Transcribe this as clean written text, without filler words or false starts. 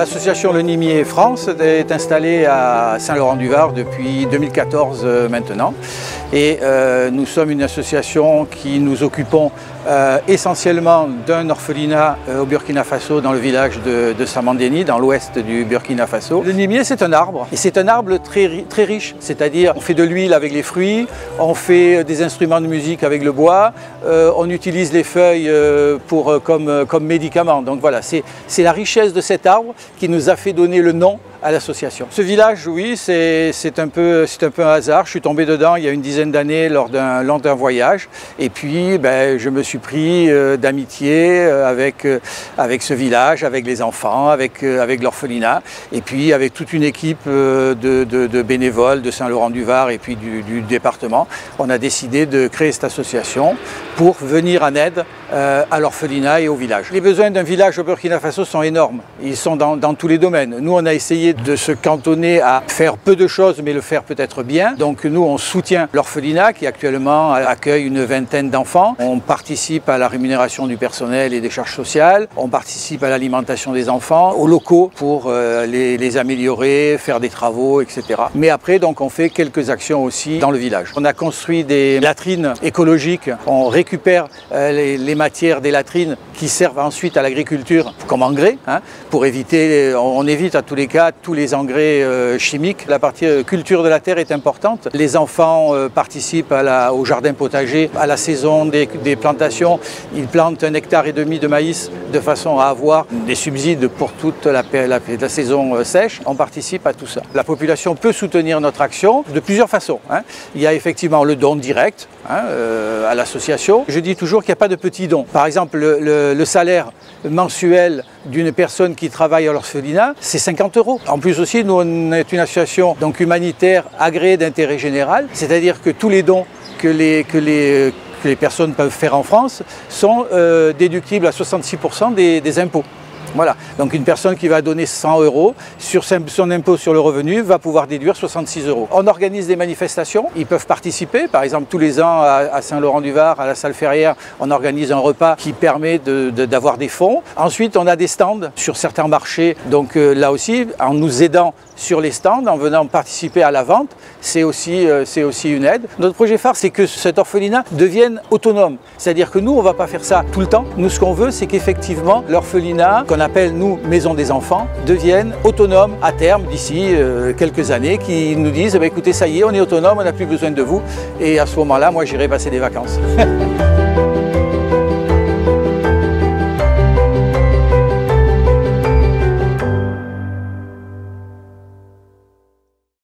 L'association Le Nimier France est installée à Saint-Laurent-du-Var depuis 2014 maintenant. Et nous sommes une association qui nous occupons essentiellement d'un orphelinat au Burkina Faso, dans le village de Samandéni, dans l'ouest du Burkina Faso. Le nimier, c'est un arbre, et c'est un arbre très riche, c'est-à-dire on fait de l'huile avec les fruits, on fait des instruments de musique avec le bois, on utilise les feuilles comme médicaments. Donc voilà, c'est la richesse de cet arbre qui nous a fait donner le nom à l'association. Ce village, oui, c'est un peu un hasard. Je suis tombé dedans il y a une dizaine d'années lors d'un voyage. Et puis, je me suis pris d'amitié avec ce village, avec les enfants, avec l'orphelinat. Et puis, avec toute une équipe de bénévoles de Saint-Laurent-du-Var et puis du département, on a décidé de créer cette association pour venir en aide à l'orphelinat et au village. Les besoins d'un village au Burkina Faso sont énormes. Ils sont dans tous les domaines. Nous, on a essayé de se cantonner à faire peu de choses, mais le faire peut-être bien. Donc nous, on soutient l'orphelinat qui actuellement accueille une vingtaine d'enfants. On participe à la rémunération du personnel et des charges sociales. On participe à l'alimentation des enfants, aux locaux pour les améliorer, faire des travaux, etc. Mais après, donc, on fait quelques actions aussi dans le village. On a construit des latrines écologiques. On récupère les matières des latrines qui servent ensuite à l'agriculture comme engrais, pour éviter, on évite à tous les cas tous les engrais chimiques. La partie culture de la terre est importante. Les enfants participent au jardin potager, à la saison des plantations. Ils plantent 1,5 hectare de maïs de façon à avoir des subsides pour toute la saison sèche. On participe à tout ça. La population peut soutenir notre action de plusieurs façons. Il y a effectivement le don direct à l'association. Je dis toujours qu'il n'y a pas de petits dons. Par exemple, le salaire mensuel d'une personne qui travaille à l'orphelinat, c'est 50 €. En plus aussi, nous, on est une association donc humanitaire agréée d'intérêt général, c'est-à-dire que tous les dons que les personnes peuvent faire en France sont déductibles à 66% des impôts. Voilà, donc une personne qui va donner 100 € sur son impôt sur le revenu va pouvoir déduire 66 €. On organise des manifestations, ils peuvent participer. Par exemple, tous les ans à Saint-Laurent-du-Var, à la salle Ferrière, on organise un repas qui permet d'avoir des fonds. Ensuite, on a des stands sur certains marchés. Donc là aussi, en nous aidant sur les stands, en venant participer à la vente, c'est aussi une aide. Notre projet phare, c'est que cet orphelinat devienne autonome. C'est-à-dire que nous, on ne va pas faire ça tout le temps. Nous, ce qu'on veut, c'est qu'effectivement, l'orphelinat, qu'on appelle, nous, Maison des enfants, devienne autonome à terme, d'ici quelques années, qui nous disent, écoutez, ça y est, on est autonome, on n'a plus besoin de vous. Et à ce moment-là, moi, j'irai passer des vacances.